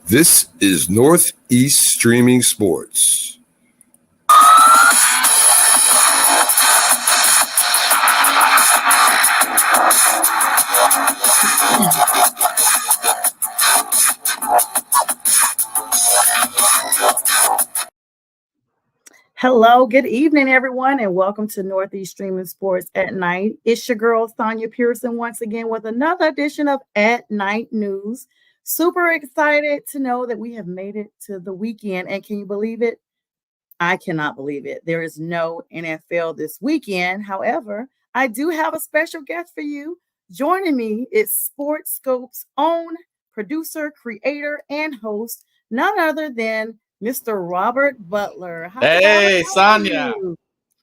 This is Northeast Streaming Sports. Hello, good evening, everyone, and welcome to Northeast Streaming Sports at Night. It's your girl, Sonia Pearson, once again with another edition of At Night News. Super excited to know that we have made it to the weekend. And can you believe it? I cannot believe it. There is no NFL this weekend. However, I do have a special guest for you. Joining me is SPORTSKOPE's own producer, creator, and host, none other than Mr. Robert Butler. Hey, Sonia.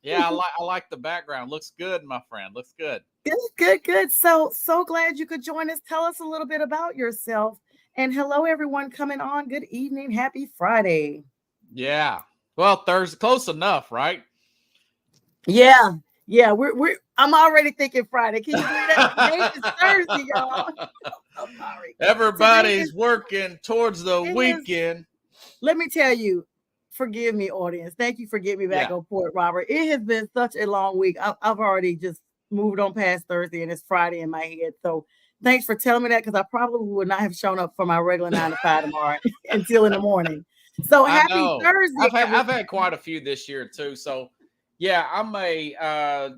Yeah, I like the background. Looks good, my friend. Looks good. Good. So glad you could join us. Tell us a little bit about yourself. And hello, everyone coming on. Good evening. Happy Friday. Yeah. Well, Thursday, close enough, right? Yeah. I'm already thinking Friday. Can you believe that? Today is Thursday, y'all. I'm sorry. Everybody's working towards the weekend. Let me tell you, forgive me, audience. Thank you for getting me back on point, Robert. It has been such a long week. I've already just moved on past Thursday, and it's Friday in my head. So thanks for telling me that, because I probably would not have shown up for my regular 9 to 5 tomorrow until in the morning. So happy Thursday. I've had quite a few this year too. So yeah, I'm a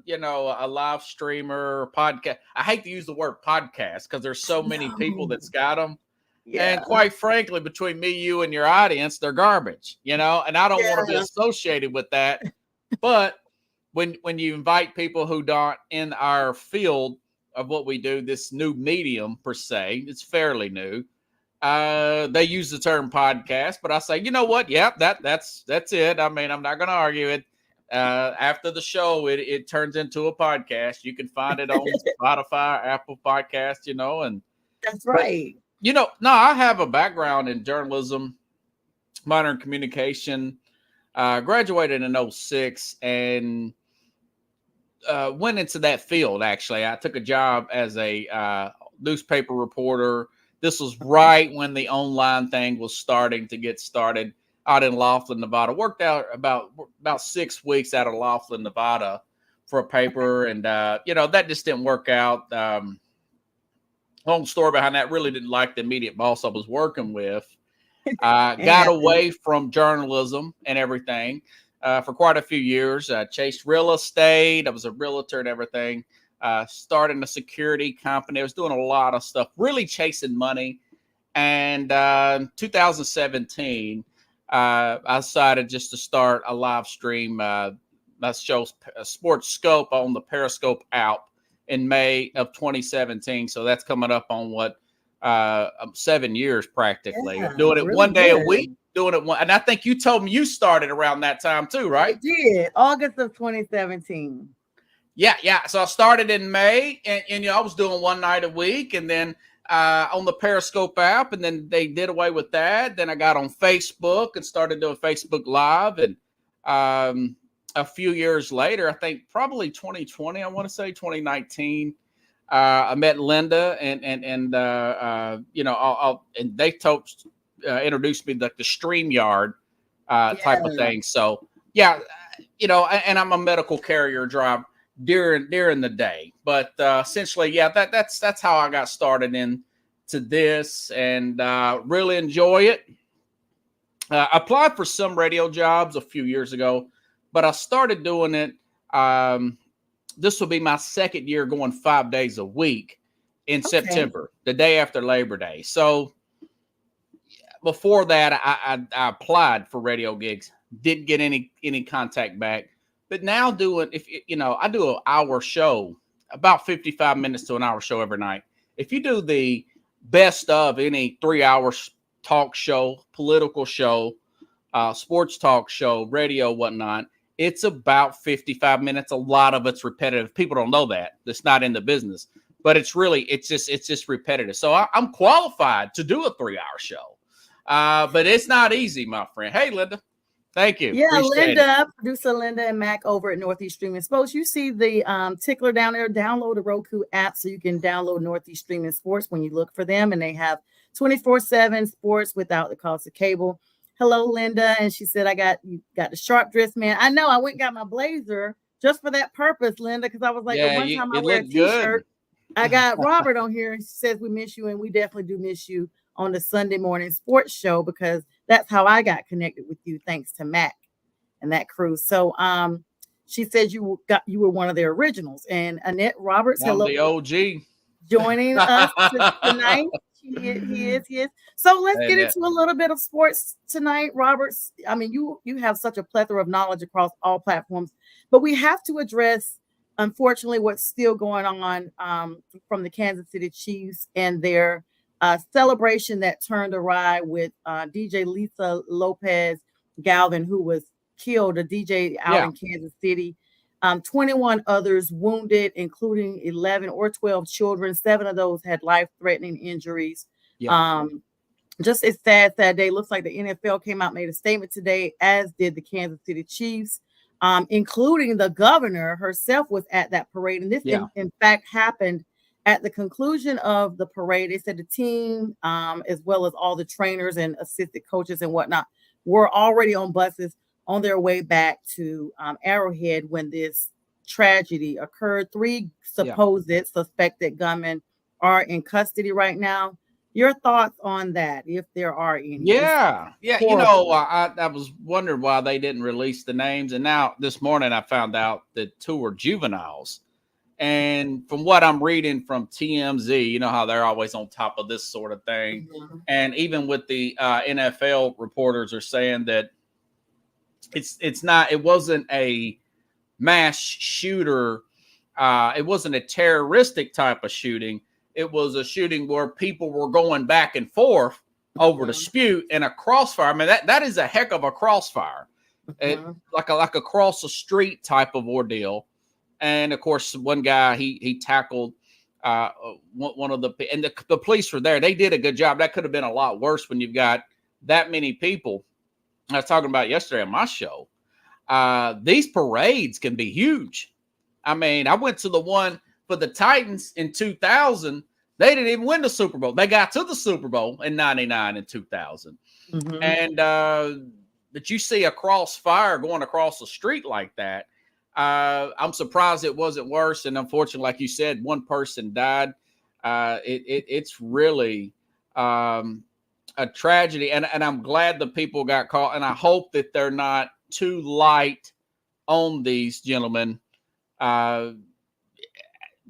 live streamer, podcast. I hate to use the word podcast because there's so many people that's got them. Yeah. And quite frankly, between me, you, and your audience, they're garbage, and I don't want to be associated with that. But when you invite people who aren't in our field of what we do, this new medium per se, it's fairly new. They use the term podcast, but I say, you know what? Yep, that's it. I mean, I'm not going to argue it. After the show, it turns into a podcast. You can find it on Spotify, Apple Podcasts, and that's right. No, I have a background in journalism, modern communication. Graduated in 2006 and went into that field. Actually, I took a job as a newspaper reporter. This was right when the online thing was starting to get started out in Laughlin, Nevada. Worked out about 6 weeks out of Laughlin, Nevada for a paper. And, that just didn't work out. Long story behind that, really didn't like the immediate boss I was working with. Got away from journalism and everything for quite a few years. Chased real estate. I was a realtor and everything. Starting a security company. I was doing a lot of stuff, really chasing money. And 2017, I decided just to start a live stream. That shows SPORTSKOPE on the Periscope app in May of 2017. So that's coming up on 7 years practically. Doing it really one day a week. Doing it one, and I think you told me you started around that time too, right? I did, August of 2017. Yeah. So I started in May, and I was doing one night a week, and then on the Periscope app, and then they did away with that. Then I got on Facebook and started doing Facebook Live, and a few years later, I think probably 2020, I want to say 2019, I met Linda, and they introduced me the StreamYard type of thing. So yeah, and I'm a medical carrier drive during the day, but essentially, yeah, that's how I got started into this, and really enjoy it. Applied for some radio jobs a few years ago, but I started doing it. This will be my second year going 5 days a week in September, the day after Labor Day. So before that, I applied for radio gigs, didn't get any contact back. But now I do an hour show, about 55 minutes to an hour show every night. If you do the best of any 3 hour talk show, political show, sports talk show, radio, whatnot, it's about 55 minutes. A lot of it's repetitive. People don't know that. That's not in the business, but it's just repetitive. So I'm qualified to do a 3-hour show, but it's not easy, my friend. Hey, Linda. Thank you. Yeah, Appreciate Linda, producer Linda and Mac over at Northeast Streaming Sports. You see the tickler down there. Download the Roku app so you can download Northeast Streaming Sports when you look for them. And they have 24/7 sports without the cost of cable. Hello, Linda. And she said, you got the sharp dress, man. I know. I went and got my blazer just for that purpose, Linda, because I was like, the one time I wear a t-shirt, I got Robert on here and she says we miss you, and we definitely do miss you on the Sunday morning sports show, because that's how I got connected with you, thanks to Mac and that crew. So she said you were one of their originals. And Annette Roberts, hello, the OG, joining us tonight. He is. So let's get into a little bit of sports tonight, Roberts. I mean, you have such a plethora of knowledge across all platforms, but we have to address, unfortunately, what's still going on from the Kansas City Chiefs and their celebration that turned awry with DJ Lisa Lopez Galvin, who was killed, a DJ out in Kansas City. 21 others wounded, including 11 or 12 children. 7 of those had life-threatening injuries. Just a sad day. Looks like the NFL came out, made a statement today, as did the Kansas City Chiefs, including the governor herself was at that parade. And this, in fact, happened at the conclusion of the parade. They said the team, as well as all the trainers and assistant coaches and whatnot, were already on buses on their way back to Arrowhead when this tragedy occurred. 3 supposed suspected gunmen are in custody right now. Your thoughts on that, if there are any? Yeah. You know, I was wondering why they didn't release the names. And now this morning I found out that 2 were juveniles. And from what I'm reading from TMZ, you know how they're always on top of this sort of thing. Mm-hmm. And even with the NFL reporters are saying that it wasn't a mass shooter. It wasn't a terroristic type of shooting. It was a shooting where people were going back and forth over dispute and a crossfire. I mean, that is a heck of a crossfire. Like a cross the street type of ordeal. And of course, one guy, he tackled one of and the police were there. They did a good job. That could have been a lot worse when you've got that many people. I was talking about yesterday on my show. These parades can be huge. I mean, I went to the one for the Titans in 2000. They didn't even win the Super Bowl. They got to the Super Bowl in 99 and 2000. Mm-hmm. And but you see a crossfire going across the street like that. I'm surprised it wasn't worse. And unfortunately, like you said, one person died. It's really a tragedy. And I'm glad the people got caught. And I hope that they're not too light on these gentlemen.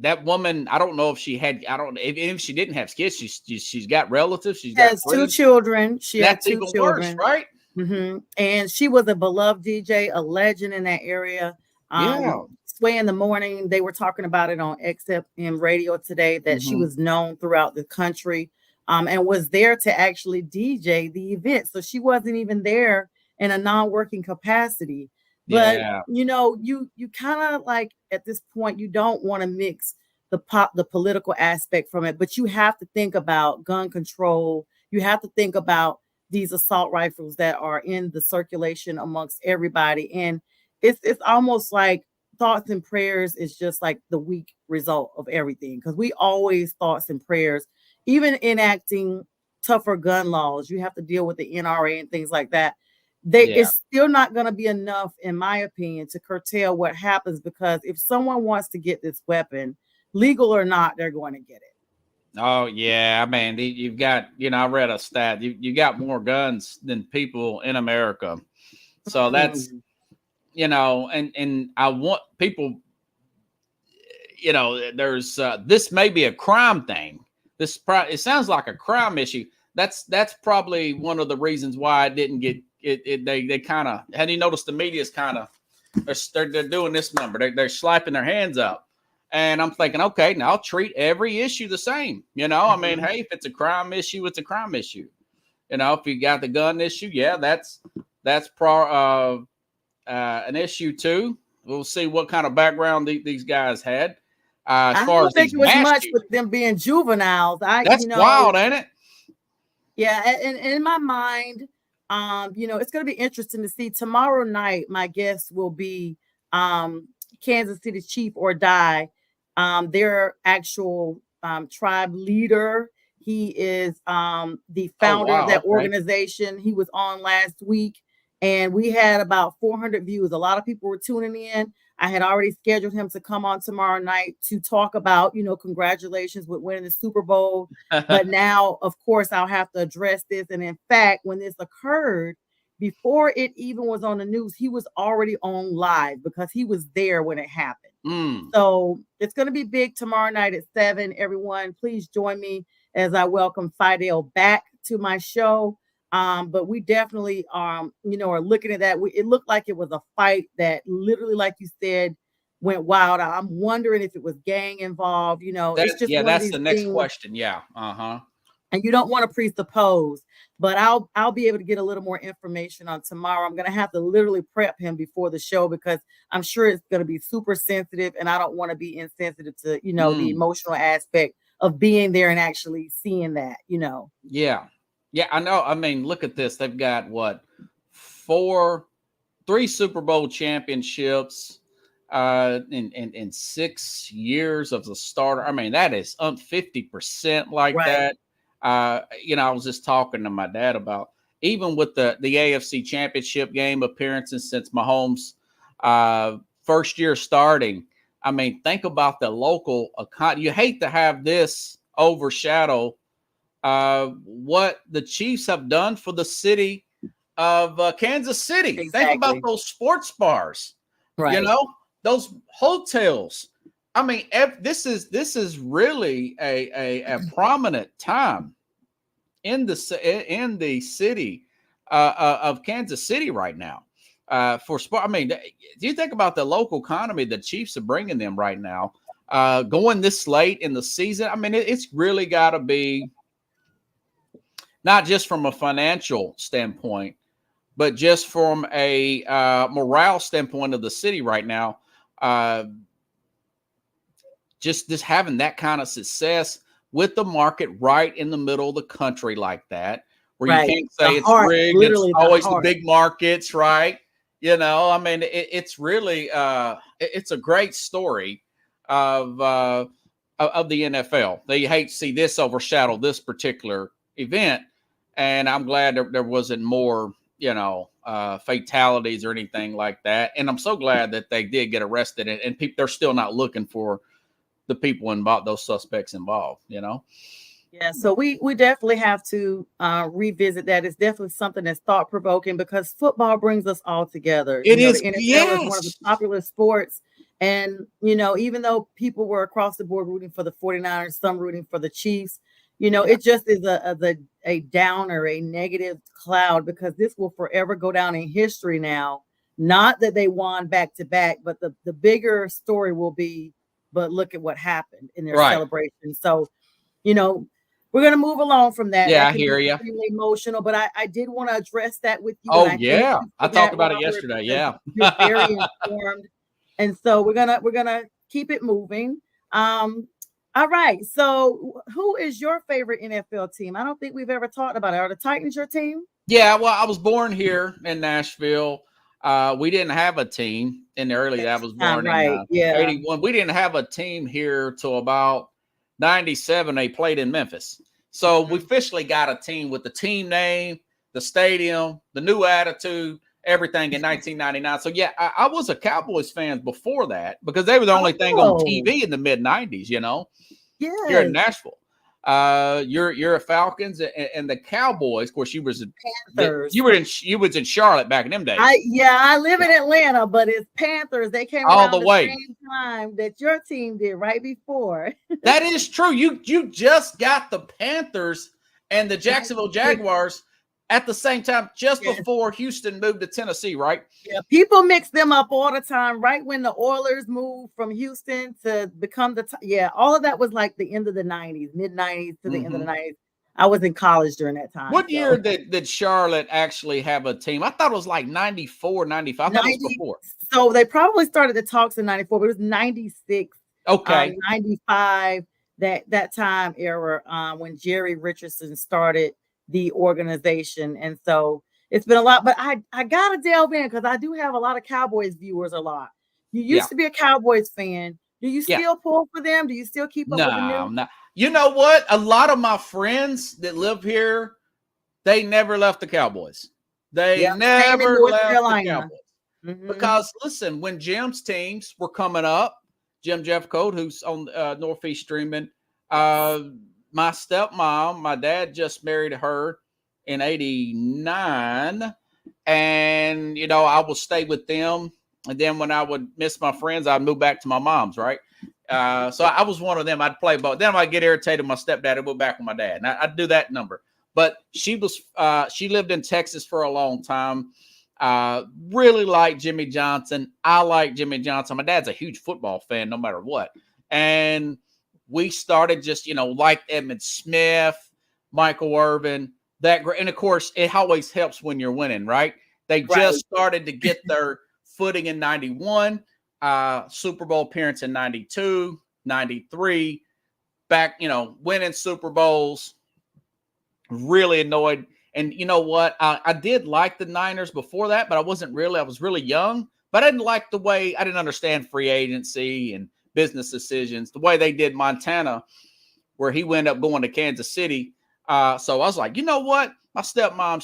That woman, I don't know if she had, if she didn't have kids, she's got relatives. She has 2 children. She has 2 children. Worse, right? Mm-hmm. And she was a beloved DJ, a legend in that area. Sway in the Morning, they were talking about it on XFM radio today, that she was known throughout the country and was there to actually DJ the event. So she wasn't even there in a non-working capacity. But, you know, you kind of like at this point, you don't want to mix the political aspect from it, but you have to think about gun control. You have to think about these assault rifles that are in the circulation amongst everybody. And it's almost like thoughts and prayers is just like the weak result of everything, because we always thoughts and prayers, even enacting tougher gun laws. You have to deal with the NRA and things like that. It's still not going to be enough, in my opinion, to curtail what happens, because if someone wants to get this weapon, legal or not, they're going to get it. Oh, yeah. I mean, you've got, I read a stat. You got more guns than people in America. So that's, and I want people, there's this may be a crime thing. It sounds like a crime issue. That's probably one of the reasons why it didn't get it. They kind of, have you noticed the media's kind of, they're doing this number. They're slapping their hands up. And I'm thinking, okay, now I'll treat every issue the same. I mean, hey, if it's a crime issue, it's a crime issue. If you got the gun issue, that's an issue too. We'll see what kind of background these guys had. As I far don't as think these it was mass much shootings. with them being juveniles. That's wild, ain't it? Yeah, and in my mind, it's going to be interesting to see tomorrow night. My guest will be Kansas City Chief or Die, their actual tribe leader. He is the founder of wow, that okay. organization. He was on last week, and we had about 400 views. A lot of people were tuning in. I had already scheduled him to come on tomorrow night to talk about, congratulations with winning the Super Bowl. But now, of course, I'll have to address this. And in fact, when this occurred, before it even was on the news, he was already on live because he was there when it happened. So it's going to be big tomorrow night at 7. Everyone, please join me as I welcome Fidel back to my show. But we definitely, are looking at that. It looked like it was a fight that literally, like you said, went wild. I'm wondering if it was gang involved. It's just that's the next question. Yeah. And you don't want to presuppose, but I'll be able to get a little more information on tomorrow. I'm going to have to literally prep him before the show because I'm sure it's going to be super sensitive, and I don't want to be insensitive to, the emotional aspect of being there and actually seeing that, Yeah. Yeah, I know. I mean, look at this. They've got what? 3 Super Bowl championships in 6 years of the starter. I mean, that is 50% like Right. that. I was just talking to my dad about even with the AFC Championship game appearances since Mahomes' first year starting. I mean, think about the local economy. You hate to have this overshadow what the Chiefs have done for the city of Kansas City. Exactly. Think about those sports bars, Right. those hotels. I mean, this is really a prominent time in the city of Kansas City right now for sport. I mean, do you think about the local economy the Chiefs are bringing them right now, going this late in the season? I mean, it's really got to be not just from a financial standpoint, but just from a morale standpoint of the city right now. Just having that kind of success with the market right in the middle of the country like that, where you can't say it's rigged. It's always the big markets, right? I mean, it's really it's a great story of the NFL. They hate to see this overshadow this particular event, and I'm glad there wasn't more, fatalities or anything like that. And I'm so glad that they did get arrested, and people, they're still not looking for the people involved, those suspects involved, Yeah, so we definitely have to revisit that. It's definitely something that's thought provoking because football brings us all together. It is, the NFL yes. is one of the popular sports, and even though people were across the board rooting for the 49ers, some rooting for the Chiefs, it just is a downer, a negative cloud because this will forever go down in history now. Not that they won back to back, but the bigger story will be, but look at what happened in their celebration. So, we're going to move along from that. Yeah, that I hear you. Extremely emotional, but I did want to address that with you. Oh, and yeah. I talked about it yesterday. Yeah. You're very informed. And so we're going to keep it moving. All right. So who is your favorite NFL team? I don't think we've ever talked about it. Are the Titans your team? Yeah. Well, I was born here in Nashville. We didn't have a team in the early. I was born in 81. We didn't have a team here till about 97. They played in Memphis. So we officially got a team with the team name, the stadium, the new attitude, everything in 1999. So yeah, I was a Cowboys fan before that because they were the only thing on TV in the mid 90s, here in Nashville. You're a Falcons and the Cowboys. Of course, you was Panthers. You was in Charlotte back in them days. I live in Atlanta, but it's Panthers. They came all around the way same time that your team did right before. That is true. You just got the Panthers and the Jacksonville Jaguars at the same time, just before Houston moved to Tennessee, right? Yeah, people mix them up all the time. Right when the Oilers moved from Houston to become all of that was like the end of the 90s, mid 90s to the end of the 90s. I was in college during that time. What year did Charlotte actually have a team? I thought it was like 94, 95. I thought it was before. So they probably started the talks in 94, but it was 96, Okay. 95, that time era, when Jerry Richardson started the organization. And so it's been a lot, but I gotta delve in because I do have a lot of Cowboys viewers a lot. You used to be a Cowboys fan. Do you still pull for them? Do you still keep up with the news? No. You know what? A lot of my friends that live here, they never left the Cowboys. They never left the Cowboys. Because listen, when Jim's teams were coming up, Jim Jeffcoat, who's on Northeast Streaming, my stepmom, my dad just married her in 89. And, you know, I would stay with them. And then when I would miss my friends, I'd move back to my mom's, right? So I was one of them. I'd play ball. Then I'd get irritated with my stepdad and move back with my dad. And I'd do that number. But she lived in Texas for a long time. Really liked Jimmy Johnson. I like Jimmy Johnson. My dad's a huge football fan, no matter what. And we started just, you know, like Edmund Smith, Michael Irvin, and of course, it always helps when you're winning, right? They just started to get their footing in 91, Super Bowl appearance in 92, 93, back, you know, winning Super Bowls. Really annoyed. And you know what? I did like the Niners before that, but I was really young, but I didn't understand free agency and business decisions, the way they did Montana, where he ended up going to Kansas City. So I was like, you know what? My stepmom,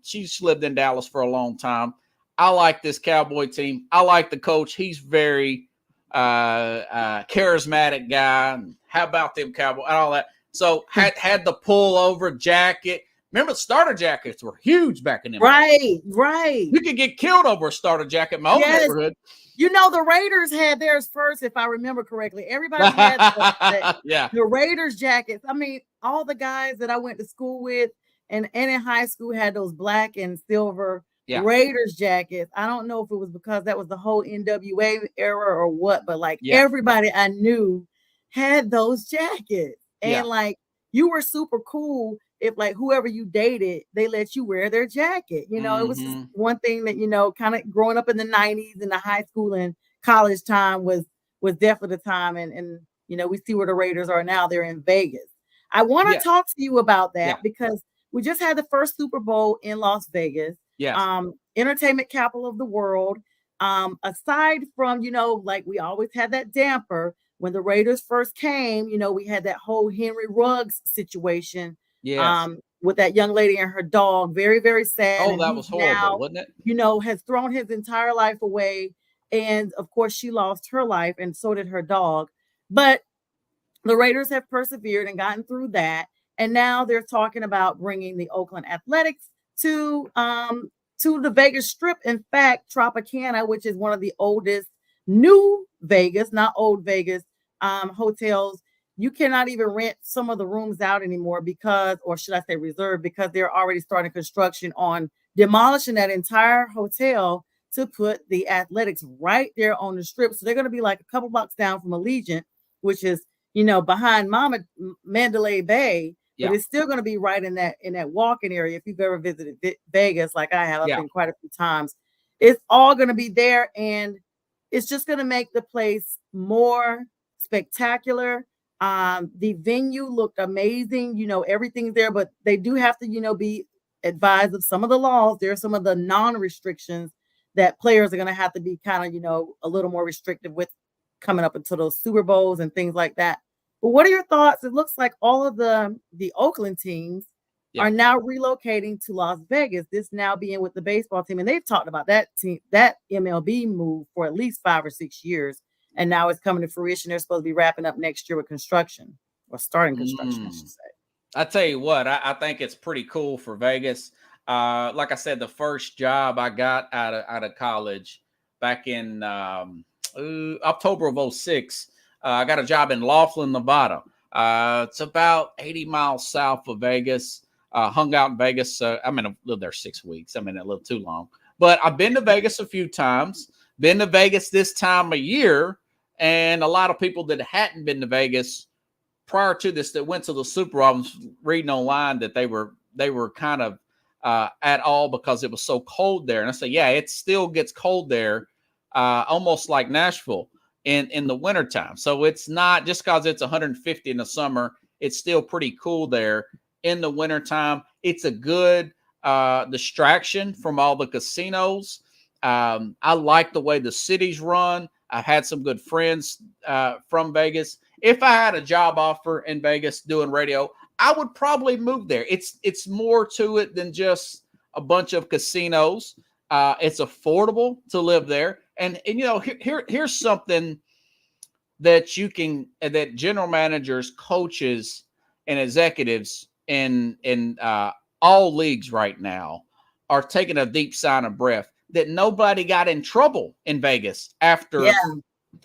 she's lived in Dallas for a long time. I like this Cowboy team. I like the coach. He's very charismatic guy. How about them Cowboys and all that? So had the pullover jacket. Remember, starter jackets were huge back in them days. Right. You could get killed over a starter jacket in my own neighborhood. You know, the Raiders had theirs first, if I remember correctly. Everybody had the Raiders jackets. I mean, all the guys that I went to school with and in high school had those black and silver Raiders jackets. I don't know if it was because that was the whole NWA era or what, but like everybody I knew had those jackets. And like you were super cool if like whoever you dated, they let you wear their jacket. You know, it was just one thing that, you know, kind of growing up in the 90s and the high school and college time was definitely the time. And you know, we see where the Raiders are now. They're in Vegas. I want to talk to you about that because we just had the first Super Bowl in Las Vegas. Entertainment capital of the world. Aside from, you know, like we always had that damper when the Raiders first came, you know, we had that whole Henry Ruggs situation with that young lady and her dog. Very, very sad. Oh, that was horrible, wasn't it? You know, has thrown his entire life away. And of course, she lost her life and so did her dog. But the Raiders have persevered and gotten through that. And now they're talking about bringing the Oakland Athletics to the Vegas Strip. In fact, Tropicana, which is one of the oldest new Vegas, not old Vegas, hotels, you cannot even rent some of the rooms out anymore because, or should I say reserved, because they're already starting construction on demolishing that entire hotel to put the Athletics right there on the Strip. So they're going to be like a couple blocks down from Allegiant, which is, you know, behind Mandalay Bay. But it's still going to be right in that walking area. If you've ever visited Vegas, like I have, I've been quite a few times. It's all going to be there, and it's just going to make the place more spectacular. The venue looked amazing. You know, everything's there, but they do have to, you know, be advised of some of the laws. There are some of the non-restrictions that players are going to have to be kind of, you know, a little more restrictive with coming up into those Super Bowls and things like that. But what are your thoughts? It looks like all of the Oakland teams are now relocating to Las Vegas, this now being with the baseball team. And they've talked about that MLB move for at least 5 or 6 years. And now it's coming to fruition. They're supposed to be wrapping up next year with construction, or starting construction, I should say. I tell you what, I think it's pretty cool for Vegas. Like I said, the first job I got out of college back in October of 2006, I got a job in Laughlin, Nevada. It's about 80 miles south of Vegas. Hung out in Vegas. I lived there 6 weeks. I lived too long. But I've been to Vegas a few times. Been to Vegas this time of year. And a lot of people that hadn't been to Vegas prior to this that went to the Super Bowl. I was reading online that they were kind of at all because it was so cold there. And I said, yeah, it still gets cold there, almost like Nashville in the wintertime. So it's not just because it's 150 in the summer, it's still pretty cool there in the wintertime. It's a good distraction from all the casinos. I like the way the city's run. I've had some good friends from Vegas. If I had a job offer in Vegas doing radio, I would probably move there. It's more to it than just a bunch of casinos. It's affordable to live there. And here's something that that general managers, coaches, and executives in all leagues right now are taking a deep sigh of breath that nobody got in trouble in Vegas after. Yeah.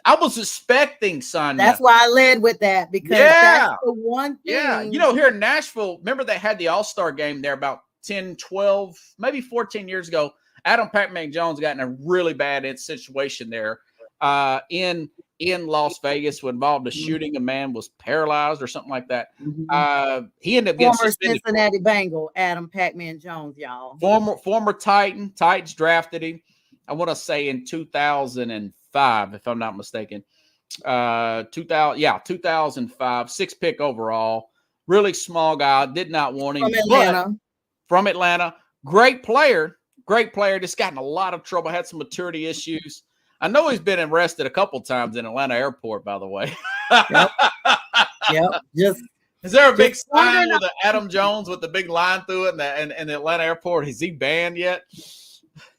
I was expecting, Sonya. That's why I led with that, because that's the one thing. Yeah. Here in Nashville, remember they had the All-Star game there about 10, 12, maybe 14 years ago. Adam Pac-Man Jones got in a really bad situation there in Las Vegas, who involved a shooting. A man was paralyzed or something like that. He ended up getting former suspended. Cincinnati Bengal, Adam Pac-Man Jones, y'all. Former Titans drafted him, I want to say in 2005, if I'm not mistaken. 2005, 6th pick overall. Really small guy, did not want him. From Atlanta. Great player. Just got in a lot of trouble, had some maturity issues. I know he's been arrested a couple times in Atlanta airport, by the way. Yep. Is there a big sign with Adam Jones with the big line through it in the Atlanta airport? Is he banned yet?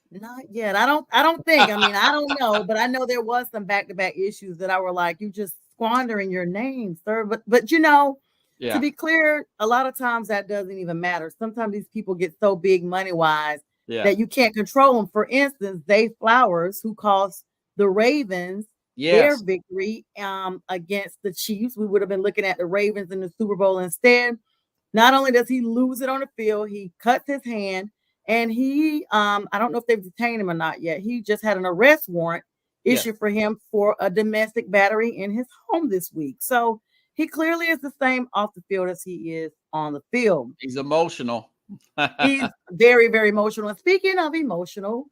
Not yet. I don't think. I mean, I don't know, but I know there was some back-to-back issues that I were like, you just squandering your name, sir. But to be clear, a lot of times that doesn't even matter. Sometimes these people get so big money-wise that you can't control them. For instance, Dave Flowers, who cost the Ravens their victory against the Chiefs. We would have been looking at the Ravens in the Super Bowl instead. Not only does he lose it on the field, he cuts his hand. And he, I don't know if they've detained him or not yet. He just had an arrest warrant issued for him for a domestic battery in his home this week. So he clearly is the same off the field as he is on the field. He's emotional. He's very, very emotional. And speaking of emotional,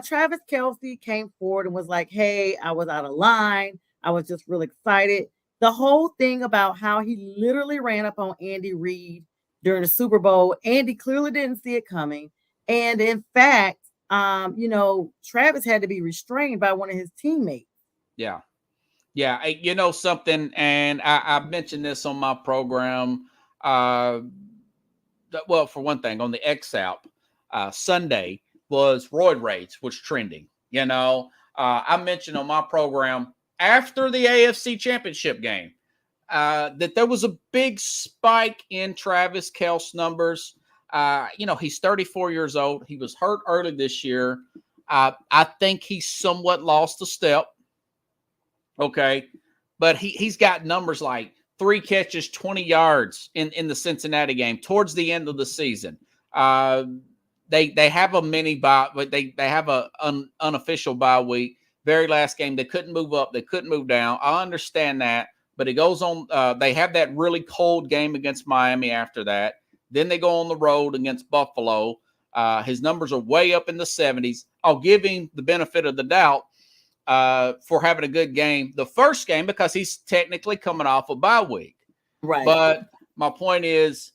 Travis Kelce came forward and was like, hey, I was out of line. I was just really excited. The whole thing about how he literally ran up on Andy Reid during the Super Bowl. Andy clearly didn't see it coming. And in fact, Travis had to be restrained by one of his teammates. Yeah. Something, and I mentioned this on my program. Well, for one thing, on the X-App, Sunday was roid rage was trending. I mentioned on my program after the AFC Championship game that there was a big spike in Travis Kelce numbers. He's 34 years old. He was hurt early this year. I think he somewhat lost a step. Okay. But he's got numbers like 3 catches, 20 yards in the Cincinnati game towards the end of the season. They have a mini bye, but they have an unofficial bye week. Very last game, they couldn't move up. They couldn't move down. I understand that. But it goes on. They have that really cold game against Miami after that. Then they go on the road against Buffalo. His numbers are way up in the 70s. I'll give him the benefit of the doubt for having a good game the first game because he's technically coming off a bye week. Right. But my point is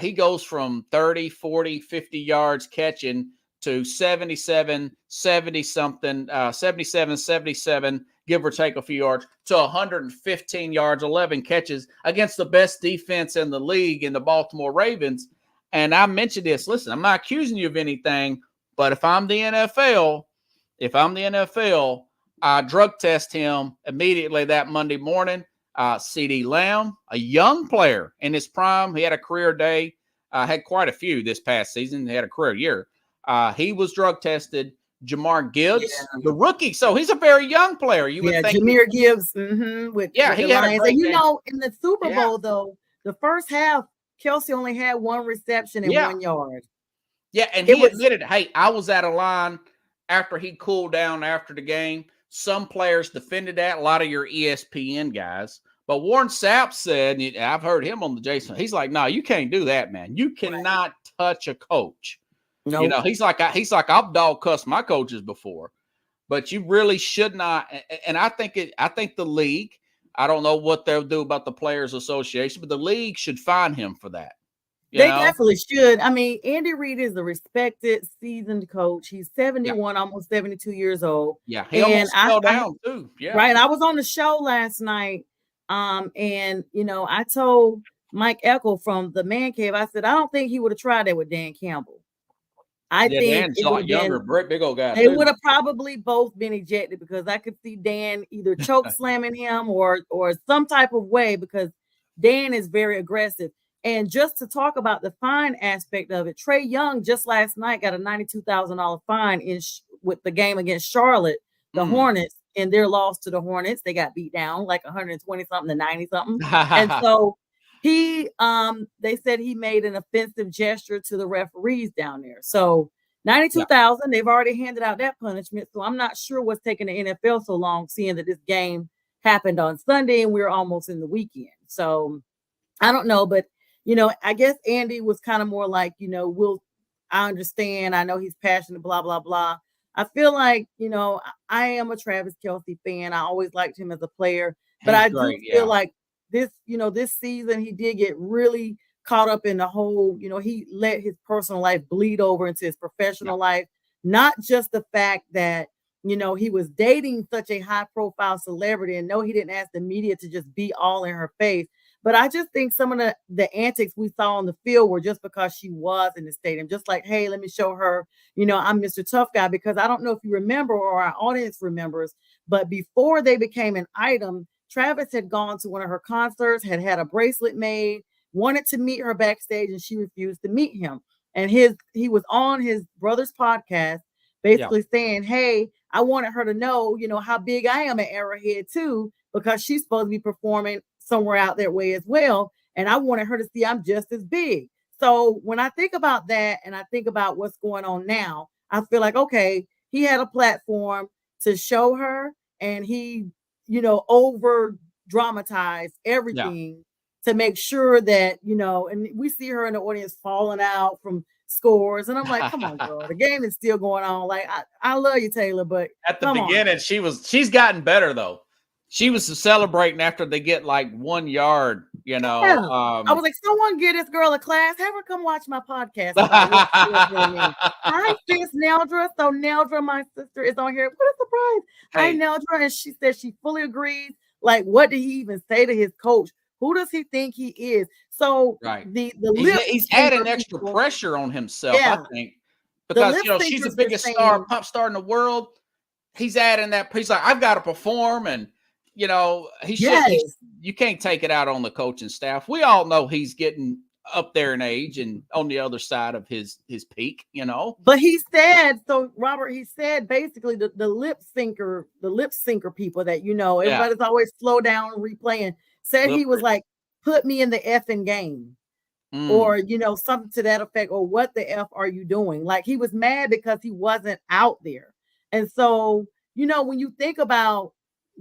he goes from 30, 40, 50 yards catching to 77, 77, give or take a few yards, to 115 yards, 11 catches against the best defense in the league in the Baltimore Ravens. And I mentioned this. Listen, I'm not accusing you of anything, but if I'm the NFL, I drug test him immediately that Monday morning. CD Lamb, a young player in his prime. He had a career day, had quite a few this past season. He had a career year. He was drug tested. Jamar Gibbs, the rookie. So he's a very young player. You would think. Jameer Gibbs. With he had a great game. In the Super Bowl, though, the first half, Kelce only had 1 reception and 1 yard. Yeah, and he admitted, hey, I was out of line after he cooled down after the game. Some players defended that, a lot of your ESPN guys. But Warren Sapp said, and I've heard him on the Jason. He's like, no, you can't do that, man. You cannot touch a coach. No, You know, he's like, I've dog cussed my coaches before, but you really should not. And I think the league, I don't know what they'll do about the Players Association, but the league should fine him for that. They definitely should. I mean, Andy Reid is a respected, seasoned coach. He's 71, almost 72 years old. Yeah, he almost fell down too. Yeah, right. I was on the show last night, and I told Mike Eckel from the Man Cave. I said I don't think he would have tried that with Dan Campbell. I think Dan's a lot younger, big old guy. They would have probably both been ejected because I could see Dan either choke slamming him or some type of way because Dan is very aggressive. And just to talk about the fine aspect of it, Trae Young just last night got a $92,000 fine with the game against Charlotte, the Hornets, and their loss to the Hornets. They got beat down like 120 something to 90 something. And so they said he made an offensive gesture to the referees down there. So 92,000, they've already handed out that punishment. So I'm not sure what's taking the NFL so long, seeing that this game happened on Sunday and we're almost in the weekend. So I don't know, but I guess Andy was kind of more like, I understand. I know he's passionate, blah, blah, blah. I feel like, I am a Travis Kelce fan. I always liked him as a player, but I do feel like this season, he did get really caught up in the whole, he let his personal life bleed over into his professional life, not just the fact that, he was dating such a high profile celebrity, and no, he didn't ask the media to just be all in her face. But I just think some of the antics we saw on the field were just because she was in the stadium, just like, hey, let me show her, I'm Mr. Tough Guy, because I don't know if you remember or our audience remembers, but before they became an item, Travis had gone to one of her concerts, had a bracelet made, wanted to meet her backstage, and she refused to meet him. And he was on his brother's podcast, basically saying, hey, I wanted her to know, how big I am at Arrowhead too, because she's supposed to be performing somewhere out that way as well. And I wanted her to see I'm just as big. So when I think about that and I think about what's going on now, I feel like, okay, he had a platform to show her and he, over dramatized everything to make sure that, and we see her in the audience falling out from scores. And I'm like, come on, girl, the game is still going on. Like, I love you, Taylor, but at the beginning, she's gotten better though. She was celebrating after they get like 1 yard, I was like, someone get this girl a class. Have her come watch my podcast. Hi, sis Neldra. So Neldra, my sister, is on here. What a surprise. Hi, Neldra. And she said she fully agrees. Like, what did he even say to his coach? Who does he think he is? So he's adding extra pressure on himself, I think. Because she's the biggest pop star in the world. He's adding that. He's like, I've got to perform, and you can't take it out on the coaching staff. We all know he's getting up there in age and on the other side of his peak, But he said, so Robert, he said basically the lip syncer people that everybody's always slow down replaying, said he was like, put me in the effing game. Or something to that effect, or what the F are you doing? Like, he was mad because he wasn't out there. And so, when you think about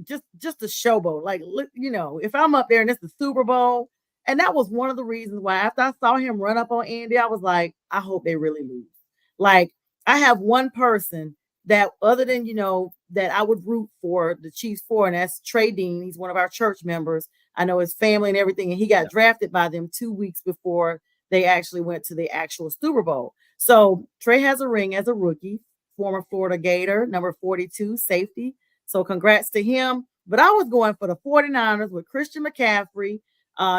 just a showboat, like, if I'm up there and it's the Super Bowl, and that was one of the reasons why after I saw him run up on Andy, I was like, I hope they really lose. Like, I have one person that other than, that I would root for the Chiefs for, and that's Trey Dean. He's one of our church members. I know his family and everything, and he got drafted by them 2 weeks before they actually went to the actual Super Bowl. So Trey has a ring as a rookie, former Florida Gator, number 42, safety. So congrats to him. But I was going for the 49ers with Christian McCaffrey,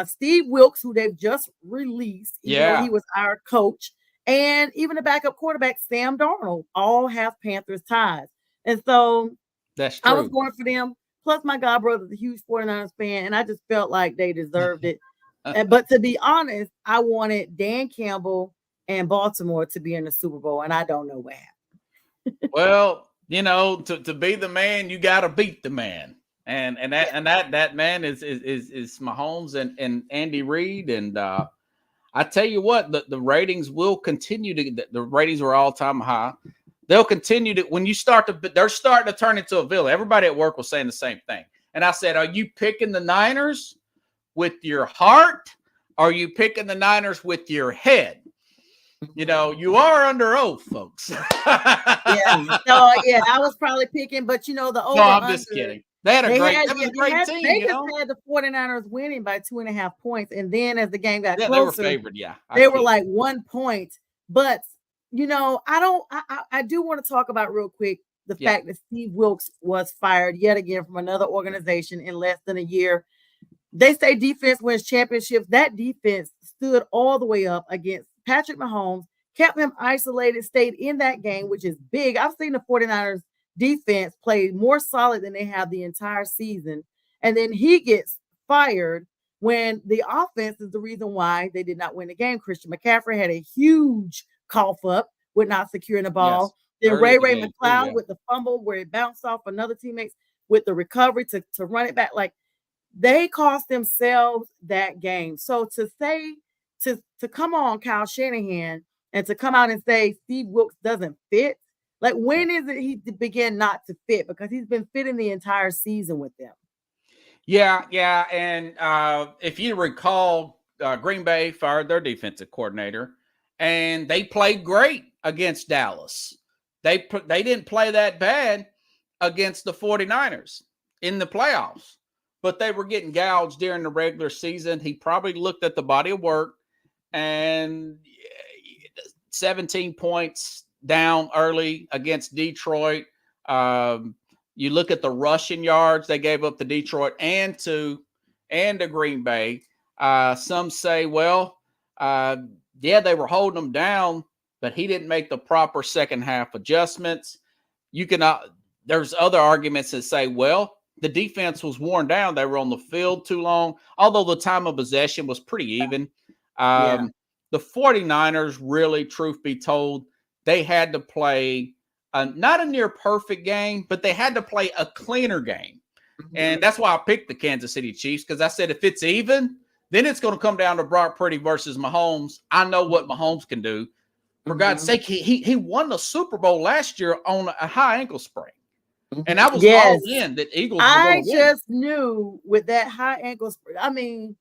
Steve Wilkes, who they've just released. He was our coach. And even the backup quarterback, Sam Darnold, all have Panthers ties. And so that's true. I was going for them. Plus my godbrother's a huge 49ers fan, and I just felt like they deserved it. But to be honest, I wanted Dan Campbell and Baltimore to be in the Super Bowl, and I don't know what happened. Well, to be the man, you got to beat the man, and that man is Mahomes and Andy Reid, and I tell you what, the ratings will continue the ratings were all time high. They'll continue to when you they're starting to turn into a villain. Everybody at work was saying the same thing, And I said, are you picking the Niners with your heart? Or are you picking the Niners with your head? You know, you are under oath, folks. Yeah. So yeah, I was probably picking, but the over No, I'm under. just kidding. That was a great team, They you just know? had the 49ers winning by 2.5 points. And then as the game got Yeah, they were closer, favored, yeah. they were like 1 point. But I do want to talk about real quick the fact that Steve Wilkes was fired yet again from another organization in less than a year. They say defense wins championships. That defense stood all the way up against Patrick Mahomes, kept him isolated, stayed in that game, which is big. I've seen the 49ers defense play more solid than they have the entire season. And then he gets fired when the offense is the reason why they did not win the game. Christian McCaffrey had a huge cough up with not securing the ball. Then Ray McLeod with the fumble where it bounced off another teammates with the recovery to run it back. Like, they cost themselves that game. So to say, to come on Kyle Shanahan and to come out and say Steve Wilkes doesn't fit, like, when is it he began not to fit? Because he's been fitting the entire season with them. Yeah. And if you recall, Green Bay fired their defensive coordinator, and they played great against Dallas. They didn't play that bad against the 49ers in the playoffs, but they were getting gouged during the regular season. He probably looked at the body of work, and 17 points down early against Detroit. You look at the rushing yards they gave up to Detroit and to Green Bay. Some say, well, they were holding them down, but he didn't make the proper second half adjustments. There's other arguments that say, well, the defense was worn down. They were on the field too long, although the time of possession was pretty even. The 49ers really, truth be told, they had to play not a near perfect game, but they had to play a cleaner game. And that's why I picked the Kansas City Chiefs, because I said if it's even, then it's going to come down to Brock Purdy versus Mahomes. I know what Mahomes can do. For God's sake, he won the Super Bowl last year on a high ankle sprain. And I was all in that Eagles were going to win. I just knew with that high ankle sprain. I mean,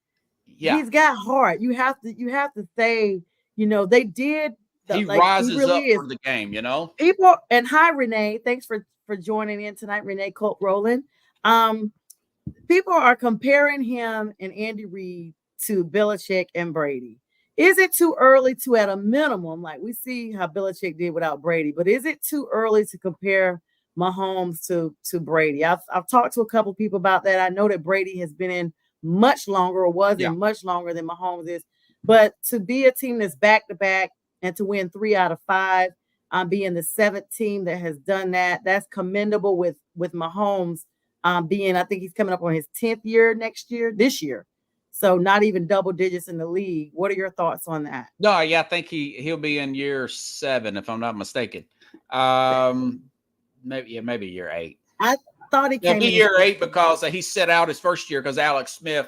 he's got heart. You have to say, they did. He rises up for the game, People, and hi, Renee. Thanks for joining in tonight, Renee Colt Rowland. People are comparing him and Andy Reid to Belichick and Brady. Is it too early to, at a minimum, like we see how Belichick did without Brady, but is it too early to compare Mahomes to Brady? I've talked to a couple of people about that. I know that Brady has been in much longer, or was in much longer than Mahomes is, but to be a team that's back-to-back and to win 3 out of 5, being the 7th team that has done that, that's commendable with Mahomes being, I think he's coming up on his 10th year this year. So not even double digits in the league. What are your thoughts on that? No, I think he'll be in year 7, if I'm not mistaken. Maybe year 8. I thought he came in year 8 because he set out his first year because Alex Smith.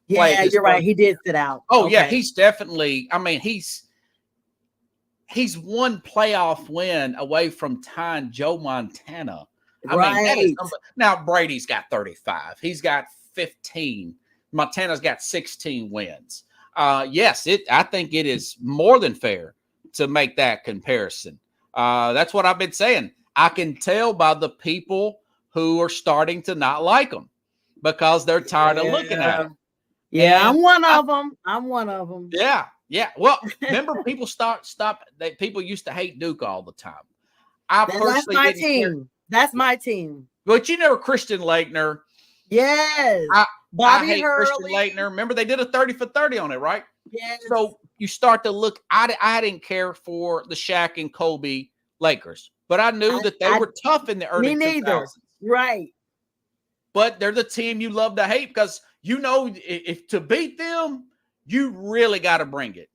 Yeah, you're right. He did sit out. Oh, okay. Yeah, he's definitely. I mean, he's one playoff win away from tying Joe Montana. I mean, now Brady's got 35. He's got 15. Montana's got 16 wins. Yes, I think it is more than fair to make that comparison. That's what I've been saying. I can tell by the people who are starting to not like them because they're tired of looking at them. Yeah, I'm one of them. Yeah. Well, remember people people used to hate Duke all the time. That's my team. That's my team. But Christian Laettner. Yes. I hate Christian Laettner. Remember they did a 30 for 30 on it, right? Yes. So you start to look. I didn't care for the Shaq and Kobe Lakers, but I knew that they were tough in the early 2000s. Right. But they're the team you love to hate because if to beat them, you really got to bring it.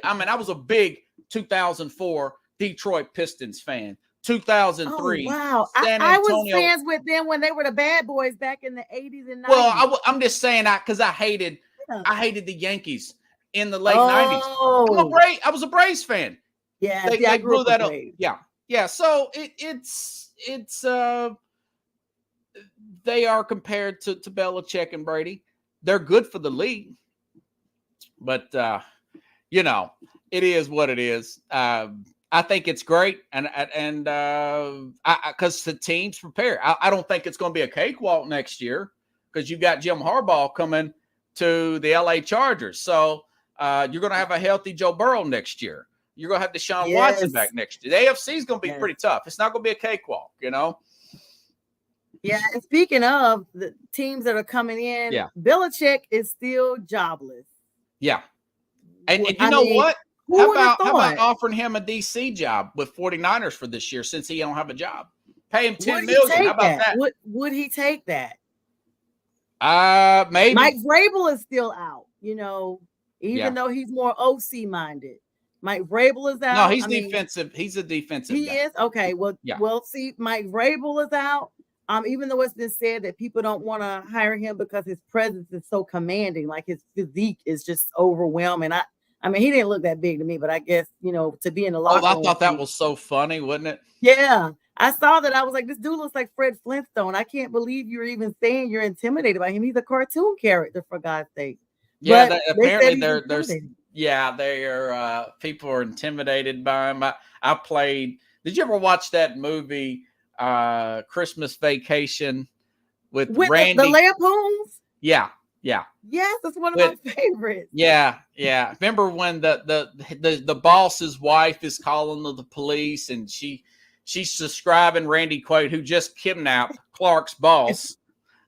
I was a big 2004 Detroit Pistons fan. 2003. Oh, wow. I was fans with them when they were the bad boys back in the 80s and 90s. Well, I'm just saying because I hated the Yankees in the late 90s. I was a Braves fan. Yeah, they blew that up. Yeah. So it's they are compared to Belichick and Brady. They're good for the league, but you know, it is what it is. I think it's great, and because the team's prepared. I don't think it's going to be a cakewalk next year because you got Jim Harbaugh coming to the LA Chargers, so you're going to have a healthy Joe Burrow next year. You're going to have Deshaun Watson back next year. The AFC is going to be pretty tough. It's not going to be a cakewalk, you know. Yeah, and speaking of the teams that are coming in, Belichick is still jobless. Yeah. And you know what? How about offering him a DC job with 49ers for this year since he don't have a job? Pay him $10 million. How about that? Would he take that? Maybe. Mike Vrabel is still out, you know, even though he's more OC minded. Mike Vrabel is out. No, he's defensive. He's a defensive guy. He is? Okay. Well, see, Mike Vrabel is out. Even though it's been said that people don't want to hire him because his presence is so commanding, like his physique is just overwhelming. I mean, he didn't look that big to me, but I guess, you know, to be in the locker room. I thought that was so funny, wasn't it? Yeah. I saw that. I was like, this dude looks like Fred Flintstone. I can't believe you're even saying you're intimidated by him. He's a cartoon character, for God's sake. Yeah, apparently there's people are intimidated by him. I played. Did you ever watch that movie, Christmas Vacation with Randy? The Lampoons? Yeah. Yes, that's one of my favorites. Yeah. Remember when the boss's wife is calling the police and she's describing Randy Quaid, who just kidnapped Clark's boss.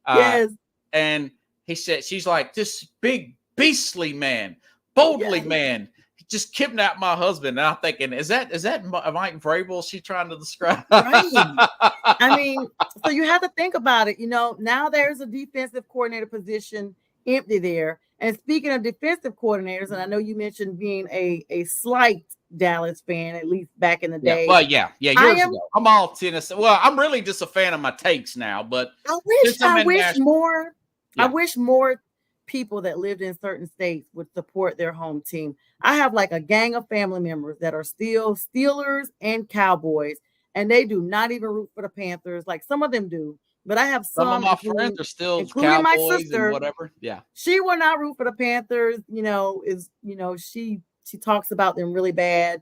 Yes. And he said, she's like, this big beastly man, boldly man, he just kidnapped my husband. And I'm thinking, is that Mike Vrabel she's trying to describe? Right. I mean, so you have to think about it. You know, now there's a defensive coordinator position empty there. And speaking of defensive coordinators, and I know you mentioned being a slight Dallas fan, at least back in the day. Well, years ago. I'm all Tennessee. Well, I'm really just a fan of my takes now, but I wish more people that lived in certain states would support their home team. I have like a gang of family members that are still Steelers and Cowboys, and they do not even root for the Panthers. Like some of them do, but I have some of my friends are still including Cowboys my sister, and whatever. Yeah, she will not root for the Panthers. She talks about them really bad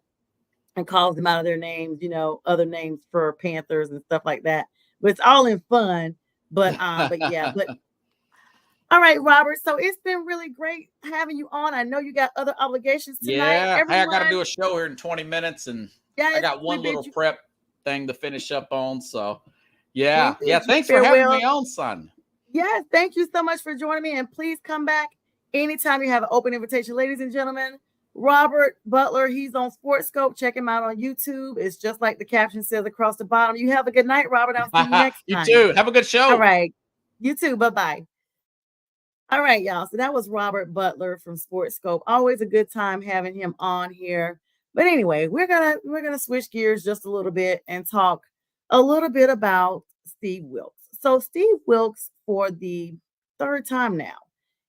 and calls them out of their names. Other names for Panthers and stuff like that. But it's all in fun. But all right, Robert. So it's been really great having you on. I know you got other obligations tonight. Yeah, I got to do a show here in 20 minutes, and I got one little prep thing to finish up on. So, thanks for having me on, son. Yes, thank you so much for joining me, and please come back anytime you have an open invitation, ladies and gentlemen. Robert Butler, he's on SportsSkope. Check him out on YouTube. It's just like the caption says across the bottom. You have a good night, Robert. I'll see you next time. You too. Have a good show. All right. You too. Bye-bye. All right, y'all. So that was Robert Butler from SportsSkope. Always a good time having him on here. But anyway, we're gonna switch gears just a little bit and talk a little bit about Steve Wilks. So Steve Wilks, for the third time now,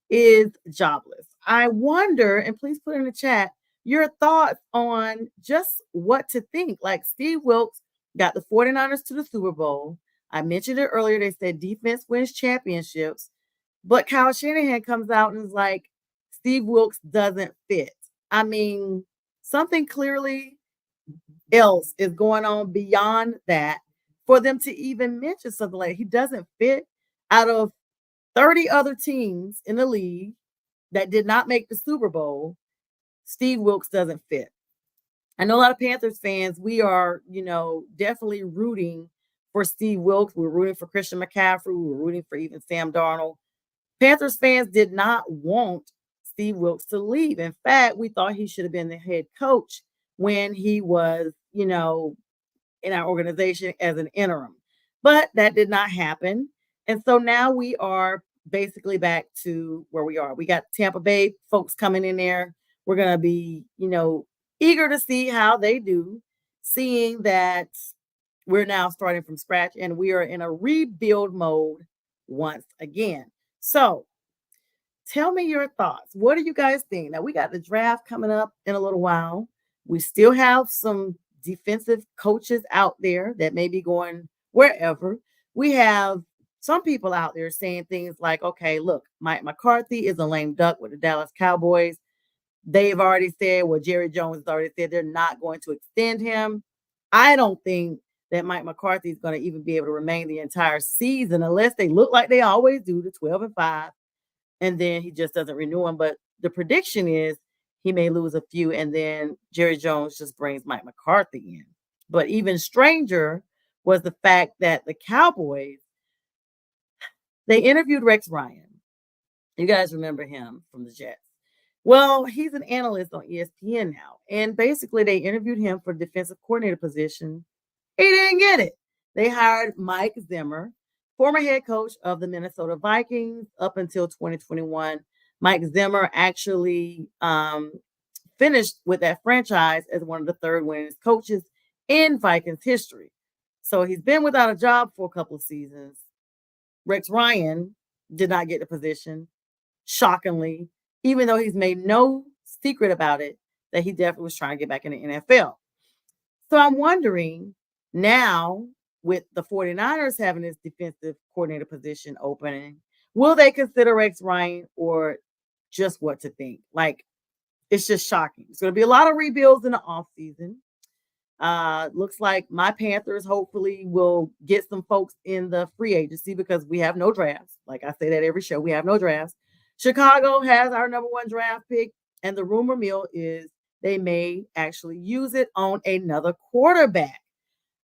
is jobless. I wonder, and please put in the chat your thoughts on just what to think. Like, Steve Wilks got the 49ers to the Super Bowl. I mentioned it earlier. They said defense wins championships. But Kyle Shanahan comes out and is like, Steve Wilks doesn't fit. I mean, something clearly else is going on beyond that for them to even mention something like he doesn't fit. Out of 30 other teams in the league that did not make the Super Bowl, Steve Wilks doesn't fit. I know a lot of Panthers fans, we are, definitely rooting for Steve Wilks. We're rooting for Christian McCaffrey. We're rooting for even Sam Darnold. Panthers fans did not want Steve Wilks to leave. In fact, we thought he should have been the head coach when he was, in our organization as an interim. But that did not happen. And so now we are basically back to where we are. We got Tampa Bay folks coming in there. We're going to be, eager to see how they do, seeing that we're now starting from scratch and we are in a rebuild mode once again. So tell me your thoughts. What do you guys think? Now, we got the draft coming up in a little while. We still have some defensive coaches out there that may be going wherever. We have some people out there saying things like, okay, look, Mike McCarthy is a lame duck with the Dallas Cowboys. They've already said, well, Jerry Jones has already said they're not going to extend him. I don't think that Mike McCarthy is going to even be able to remain the entire season unless they look like they always do, the 12-5, and then he just doesn't renew him. But the prediction is he may lose a few, and then Jerry Jones just brings Mike McCarthy in. But even stranger was the fact that the Cowboys, they interviewed Rex Ryan. You guys remember him from the Jets. Well, he's an analyst on ESPN now. And basically, they interviewed him for the defensive coordinator position. He didn't get it. They hired Mike Zimmer, former head coach of the Minnesota Vikings up until 2021. Mike Zimmer actually finished with that franchise as one of the third winningest coaches in Vikings history. So he's been without a job for a couple of seasons. Rex Ryan did not get the position, shockingly, even though he's made no secret about it, that he definitely was trying to get back in the NFL. So I'm wondering now, with the 49ers having this defensive coordinator position opening, will they consider Rex Ryan or just what to think? Like, it's just shocking. It's going to be a lot of rebuilds in the offseason. Looks like my Panthers hopefully will get some folks in the free agency because we have no drafts. Like I say that every show, we have no drafts. Chicago has our number 1 draft pick, and the rumor mill is they may actually use it on another quarterback.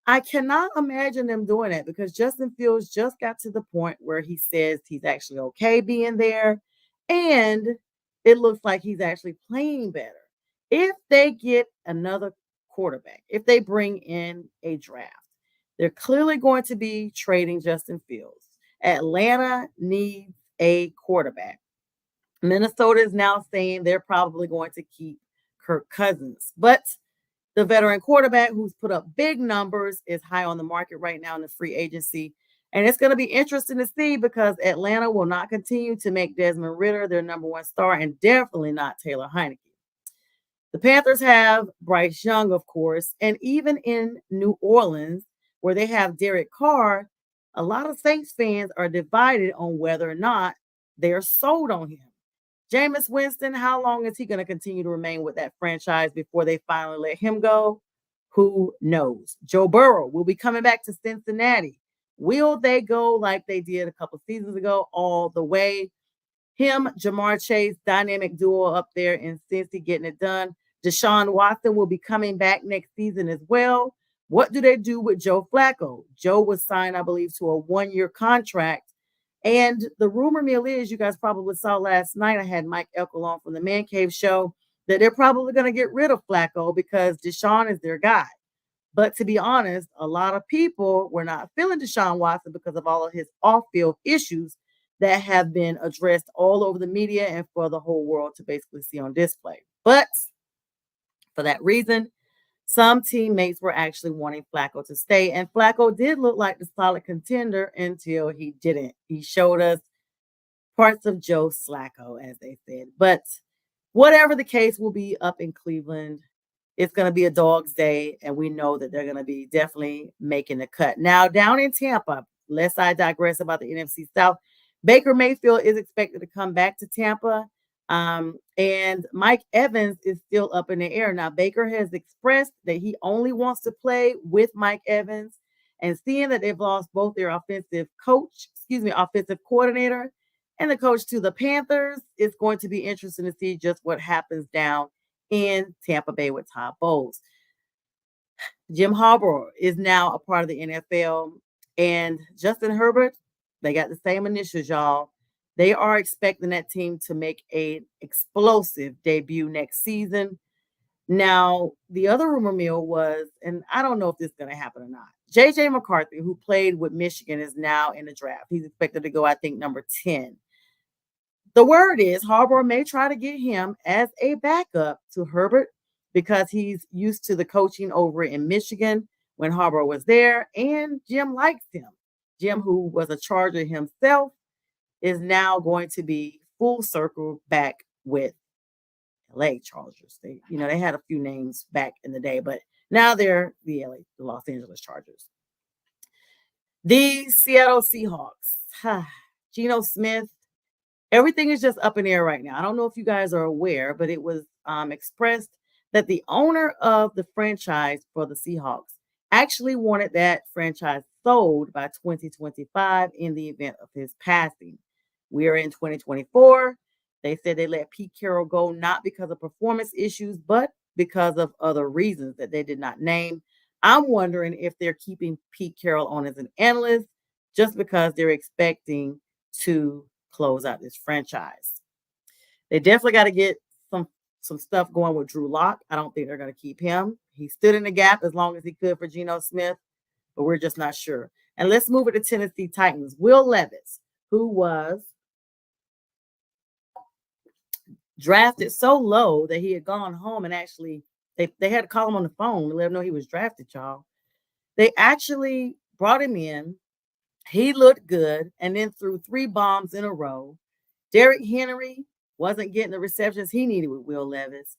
I cannot imagine them doing that because Justin Fields just got to the point where he says he's actually okay being there, and it looks like he's actually playing better. If they get another quarterback, if they bring in a draft, they're clearly going to be trading Justin Fields. Atlanta needs a quarterback. Minnesota is now saying they're probably going to keep Kirk Cousins, but the veteran quarterback who's put up big numbers is high on the market right now in the free agency. And it's going to be interesting to see because Atlanta will not continue to make Desmond Ridder their number 1 star and definitely not Taylor Heineke. The Panthers have Bryce Young, of course, and even in New Orleans, where they have Derek Carr, a lot of Saints fans are divided on whether or not they're sold on him. Jameis Winston, how long is he going to continue to remain with that franchise before they finally let him go? Who knows? Joe Burrow will be coming back to Cincinnati. Will they go like they did a couple seasons ago all the way? Him, Jamar Chase, dynamic duo up there in Cincy getting it done. Deshaun Watson will be coming back next season as well. What do they do with Joe Flacco? Joe was signed, I believe, to a 1-year contract. And the rumor mill is, you guys probably saw last night, I had Mike Elko on from the Man Cave show, that they're probably going to get rid of Flacco because Deshaun is their guy. But to be honest, a lot of people were not feeling Deshaun Watson because of all of his off-field issues that have been addressed all over the media and for the whole world to basically see on display. But for that reason, some teammates were actually wanting Flacco to stay. And Flacco did look like the solid contender until he didn't. He showed us parts of Joe Flacco, as they said. But whatever the case will be up in Cleveland, it's going to be a dog's day. And we know that they're going to be definitely making the cut. Now, down in Tampa, lest I digress about the NFC South, Baker Mayfield is expected to come back to Tampa. And Mike Evans is still up in the air. Now, Baker has expressed that he only wants to play with Mike Evans, and seeing that they've lost both their offensive coordinator and the coach to the Panthers, it's going to be interesting to see just what happens down in Tampa Bay with Todd Bowles. Jim Harbaugh is now a part of the NFL, and Justin Herbert, they got the same initials, y'all. They are expecting that team to make an explosive debut next season. Now, the other rumor mill was, and I don't know if this is going to happen or not, J.J. McCarthy, who played with Michigan, is now in the draft. He's expected to go, I think, number 10. The word is Harbaugh may try to get him as a backup to Herbert because he's used to the coaching over in Michigan when Harbaugh was there, and Jim likes him. Jim, who was a Charger himself, is now going to be full circle back with LA Chargers. They had a few names back in the day, but now they're the Los Angeles Chargers. The Seattle Seahawks. Geno Smith, everything is just up in the air right now. I don't know if you guys are aware, but it was expressed that the owner of the franchise for the Seahawks actually wanted that franchise sold by 2025 in the event of his passing. We are in 2024. They said they let Pete Carroll go not because of performance issues, but because of other reasons that they did not name. I'm wondering if they're keeping Pete Carroll on as an analyst just because they're expecting to close out this franchise. They definitely got to get some stuff going with Drew Lock. I don't think they're going to keep him. He stood in the gap as long as he could for Geno Smith, but we're just not sure. And let's move it to Tennessee Titans. Will Levis, who was drafted so low that he had gone home and actually they had to call him on the phone to let him know he was drafted, y'all. They actually brought him in. He looked good and then threw 3 bombs in a row. Derrick Henry wasn't getting the receptions he needed with Will Levis.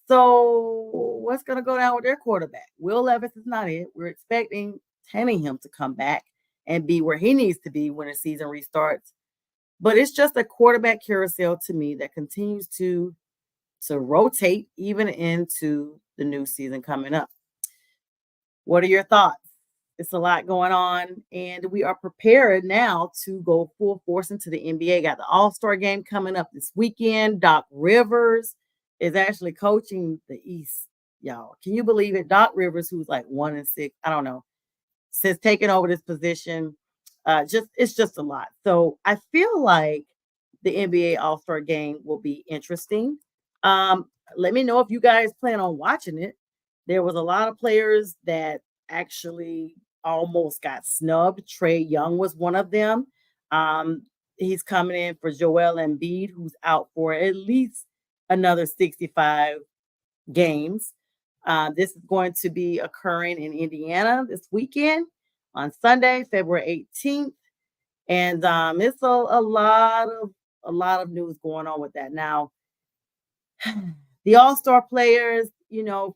So what's going to go down with their quarterback? Will Levis is not it. We're expecting Tannehill to come back and be where he needs to be when the season restarts. But it's just a quarterback carousel to me that continues to rotate even into the new season coming up. What are your thoughts? It's a lot going on, and we are prepared now to go full force into the NBA. Got the All-Star game coming up this weekend. Doc Rivers is actually coaching the East, y'all. Can you believe it? Doc Rivers, who's like 1-6, I don't know, since taking over this position, it's just a lot. So I feel like the NBA All-Star game will be interesting. Let me know if you guys plan on watching it. There was a lot of players that actually almost got snubbed. Trae Young was one of them. He's coming in for Joel Embiid, who's out for at least another 65 games. This is going to be occurring in Indiana this weekend on Sunday, February 18th. And it's a lot of news going on with that. Now, the All-Star players,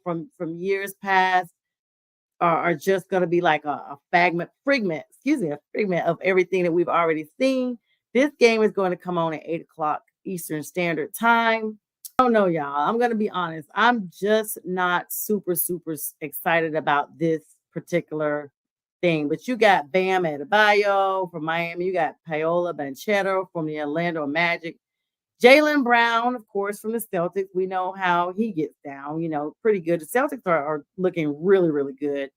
from years past are just going to be like a fragment of everything that we've already seen. This game is going to come on at 8 o'clock Eastern Standard Time. I don't know, y'all. I'm going to be honest. I'm just not super excited about this particular thing. But you got Bam Adebayo from Miami. You got Paolo Banchero from the Orlando Magic. Jaylen Brown, of course, from the Celtics. We know how he gets down, pretty good. The Celtics are looking really, really good.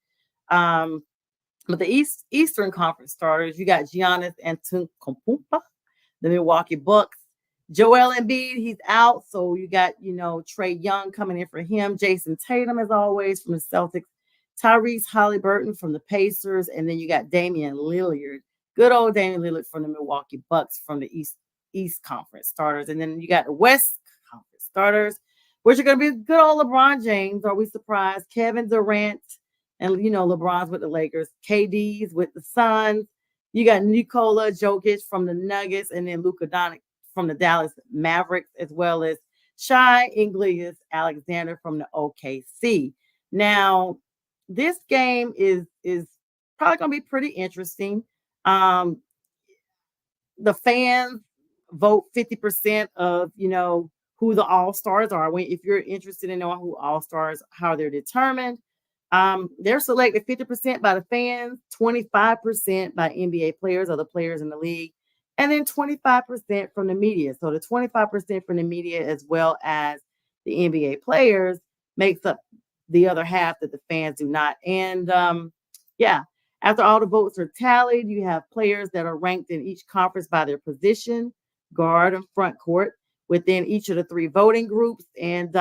But the Eastern Conference starters, you got Giannis Antetokounmpo, the Milwaukee Bucks. Joel Embiid, he's out. So you got, Trae Young coming in for him. Jason Tatum, as always, from the Celtics. Tyrese Halliburton from the Pacers. And then you got Damian Lillard. Good old Damian Lillard from the Milwaukee Bucks from the East Conference starters. And then you got the West Conference starters, which are going to be good old LeBron James. Are we surprised? Kevin Durant. And, LeBron's with the Lakers. KD's with the Suns. You got Nikola Jokic from the Nuggets. And then Luka Doncic from the Dallas Mavericks, as well as Shai Gilgeous-Alexander from the OKC. Now, this game is probably going to be pretty interesting. The fans vote 50% of, who the All-Stars are. If you're interested in knowing who All-Stars, how they're determined, they're selected 50% by the fans, 25% by NBA players or the players in the league, and then 25% from the media. So the 25% from the media as well as the NBA players makes up the other half that the fans do not. And after all the votes are tallied, you have players that are ranked in each conference by their position, guard and front court, within each of the 3 voting groups. And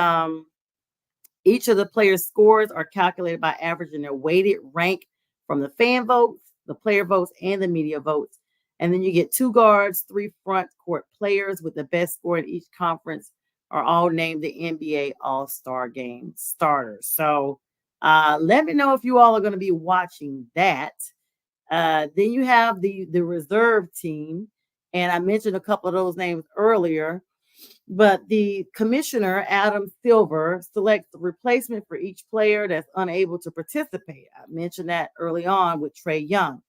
each of the players' scores are calculated by averaging their weighted rank from the fan votes, the player votes, and the media votes. And then you get 2 guards, 3 front court players with the best score in each conference are all named the NBA All-Star Game starters. So let me know if you all are going to be watching that. Then you have the reserve team. And I mentioned a couple of those names earlier. But the commissioner, Adam Silver, selects the replacement for each player that's unable to participate. I mentioned that early on with Trae Young.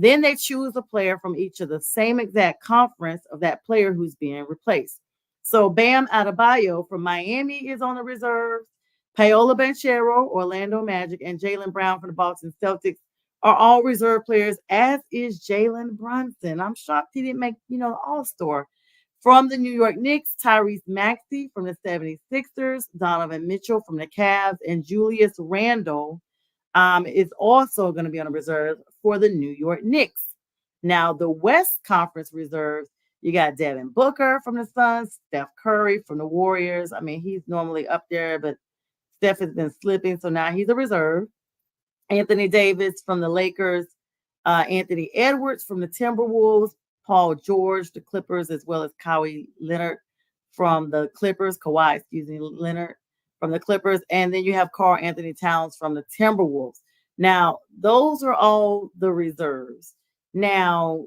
Then they choose a player from each of the same exact conference of that player who's being replaced. So Bam Adebayo from Miami is on the reserves. Paolo Banchero, Orlando Magic, and Jaylen Brown from the Boston Celtics are all reserve players, as is Jalen Brunson. I'm shocked he didn't make, the All-Star. From the New York Knicks, Tyrese Maxey from the 76ers, Donovan Mitchell from the Cavs, and Julius Randle is also going to be on a reserve for the New York Knicks. Now, the West Conference reserves, you got Devin Booker from the Suns, Steph Curry from the Warriors. I mean, he's normally up there, but Steph has been slipping, so now he's a reserve. Anthony Davis from the Lakers, Anthony Edwards from the Timberwolves, Paul George, the Clippers, as well as Kawhi Leonard from the Clippers, Leonard from the Clippers, and then you have Karl Anthony Towns from the Timberwolves. Now, those are all the reserves. Now,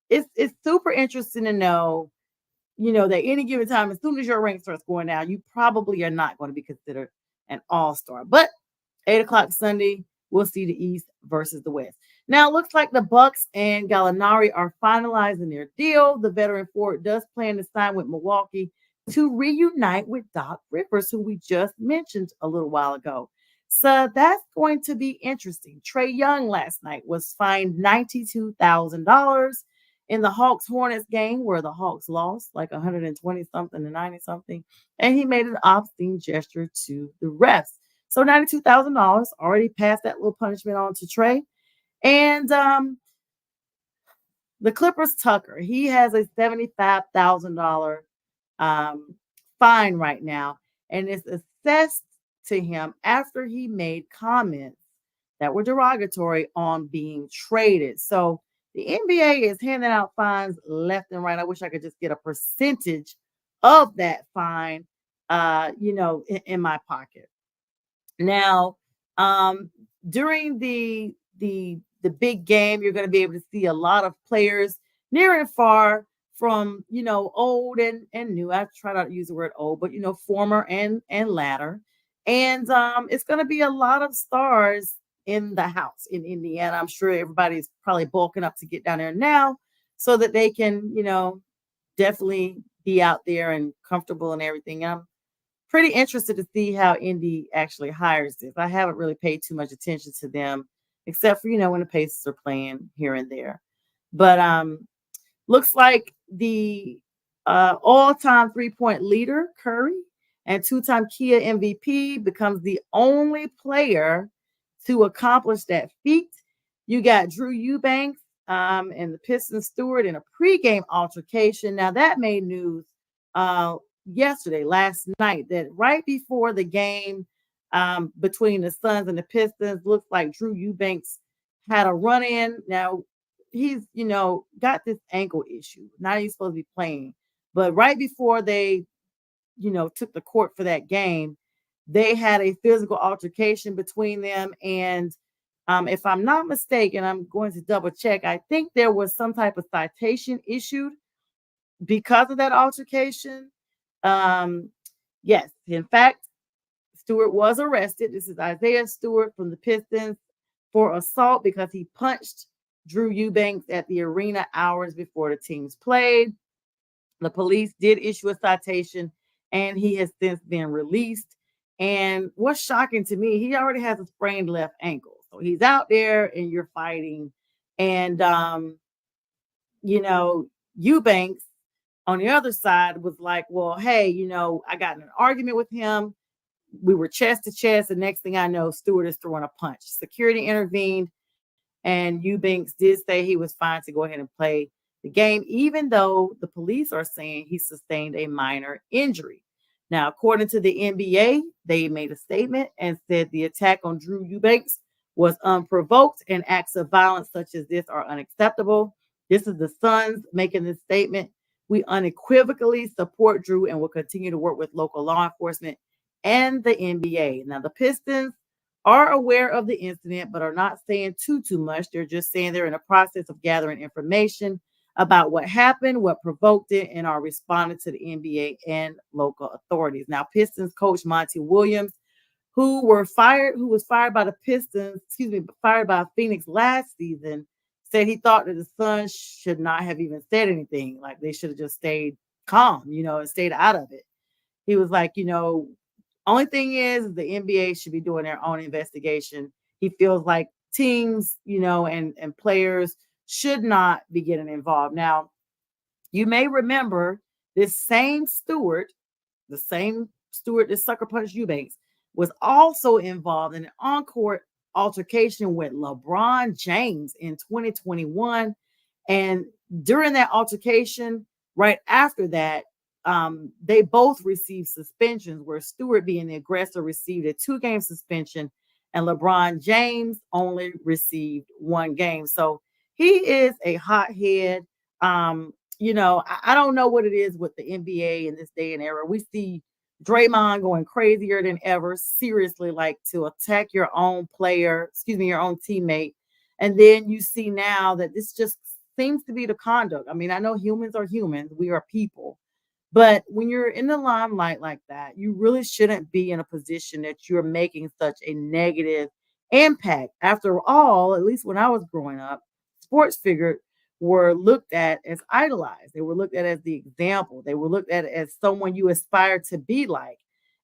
it's super interesting to know, that any given time, as soon as your rank starts going down, you probably are not going to be considered an all-star. But 8 o'clock Sunday, we'll see the East versus the West. Now, it looks like the Bucks and Gallinari are finalizing their deal. The veteran forward does plan to sign with Milwaukee to reunite with Doc Rivers, who we just mentioned a little while ago. So that's going to be interesting. Trae Young last night was fined $92,000 in the Hawks-Hornets game where the Hawks lost like 120-something to 90-something, and he made an obscene gesture to the refs. So $92,000, already passed that little punishment on to Trae. And the Clippers Tucker, he has a $75,000 fine right now, and it's assessed to him after he made comments that were derogatory on being traded. So the NBA is handing out fines left and right. I wish I could just get a percentage of that fine, in my pocket. Now, during the big game, you're going to be able to see a lot of players near and far from, old and new. I try not to use the word old, but, former and latter. And it's going to be a lot of stars in the house in Indiana. I'm sure everybody's probably bulking up to get down there now so that they can, definitely be out there and comfortable and everything. I'm pretty interested to see how Indy actually hires this. I haven't really paid too much attention to them, except for, when the Pacers are playing here and there. But looks like the all-time three-point leader, Curry, and two-time Kia MVP becomes the only player to accomplish that feat. You got Drew Eubanks and the Pistons steward in a pregame altercation. Now, that made news last night, that right before the game between the Suns and the Pistons, looks like Drew Eubanks had a run-in. Now, he's, got this ankle issue. Not he's supposed to be playing. But right before they, took the court for that game, they had a physical altercation between them. And if I'm not mistaken, I'm going to double check. I think there was some type of citation issued because of that altercation. Yes, in fact, Stewart was arrested. This is Isaiah Stewart from the Pistons for assault because he punched Drew Eubanks at the arena hours before the teams played. The police did issue a citation, and he has since been released. And what's shocking to me, he already has a sprained left ankle. So he's out there and you're fighting. And, Eubanks on the other side was like, well, hey, I got in an argument with him. We were chest to chest. The next thing I know, Stewart is throwing a punch. Security intervened, and Eubanks did say he was fine to go ahead and play the game, even though the police are saying he sustained a minor injury. Now, according to the NBA, they made a statement and said the attack on Drew Eubanks was unprovoked and acts of violence such as this are unacceptable. This is the Suns making this statement. We unequivocally support Drew and will continue to work with local law enforcement and the NBA. Now, the Pistons are aware of the incident, but are not saying too much. They're just saying they're in a process of gathering information about what happened, what provoked it, and are responding to the NBA and local authorities. Now, Pistons coach Monty Williams, who was fired by the Pistons, fired by Phoenix last season, said he thought that the son should not have even said anything. Like they should have just stayed calm, and stayed out of it. He was like, only thing is the NBA should be doing their own investigation. He feels like teams, and players should not be getting involved. Now, you may remember this same steward, the same steward that sucker punched Eubanks, was also involved in an on-court altercation with LeBron James in 2021. And during that altercation, right after that, they both received suspensions, where Stewart, being the aggressor, received a 2-game suspension and LeBron James only received 1 game. So he is a hothead. I don't know what it is with the NBA in this day and era. We see Draymond going crazier than ever, seriously, like to attack your own your own teammate. And then you see now that this just seems to be the conduct. I mean, I know humans are humans. We are people. But when you're in the limelight like that, you really shouldn't be in a position that you're making such a negative impact. After all, at least when I was growing up, sports figures were looked at as idolized. They were looked at as the example. They were looked at as someone you aspire to be like.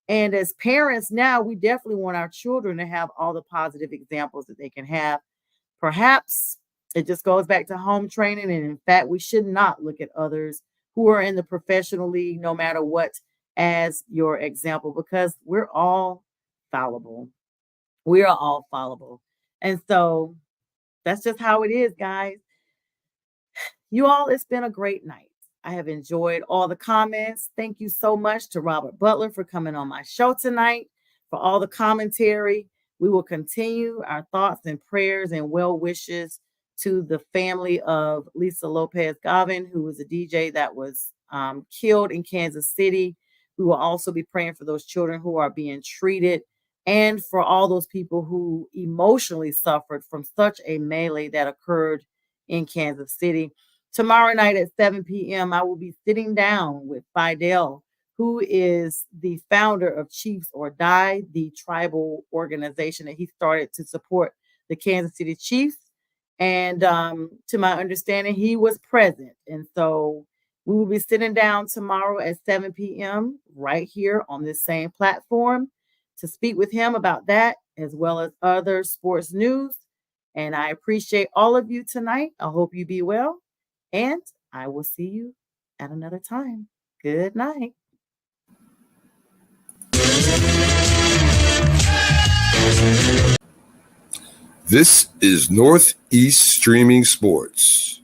And as parents now, we definitely want our children to have all the positive examples that they can have. Perhaps it just goes back to home training. And in fact, we should not look at others who are in the professional league, no matter what, as your example, because we're all fallible. We are all fallible. And so that's just how it is, guys. You all, it's been a great night. I have enjoyed all the comments. Thank you so much to Robert Butler for coming on my show tonight, for all the commentary. We will continue our thoughts and prayers and well wishes to the family of Lisa Lopez Gavin, who was a DJ that was killed in Kansas City. We will also be praying for those children who are being treated, and for all those people who emotionally suffered from such a melee that occurred in Kansas City. Tomorrow night at 7 p.m., I will be sitting down with Fidel, who is the founder of Chiefs or Die, the tribal organization that he started to support the Kansas City Chiefs. And to my understanding, he was present. And so we will be sitting down tomorrow at 7 p.m. right here on this same platform to speak with him about that, as well as other sports news. And I appreciate all of you tonight. I hope you be well. And I will see you at another time. Good night. This is Northeast Streaming Sports.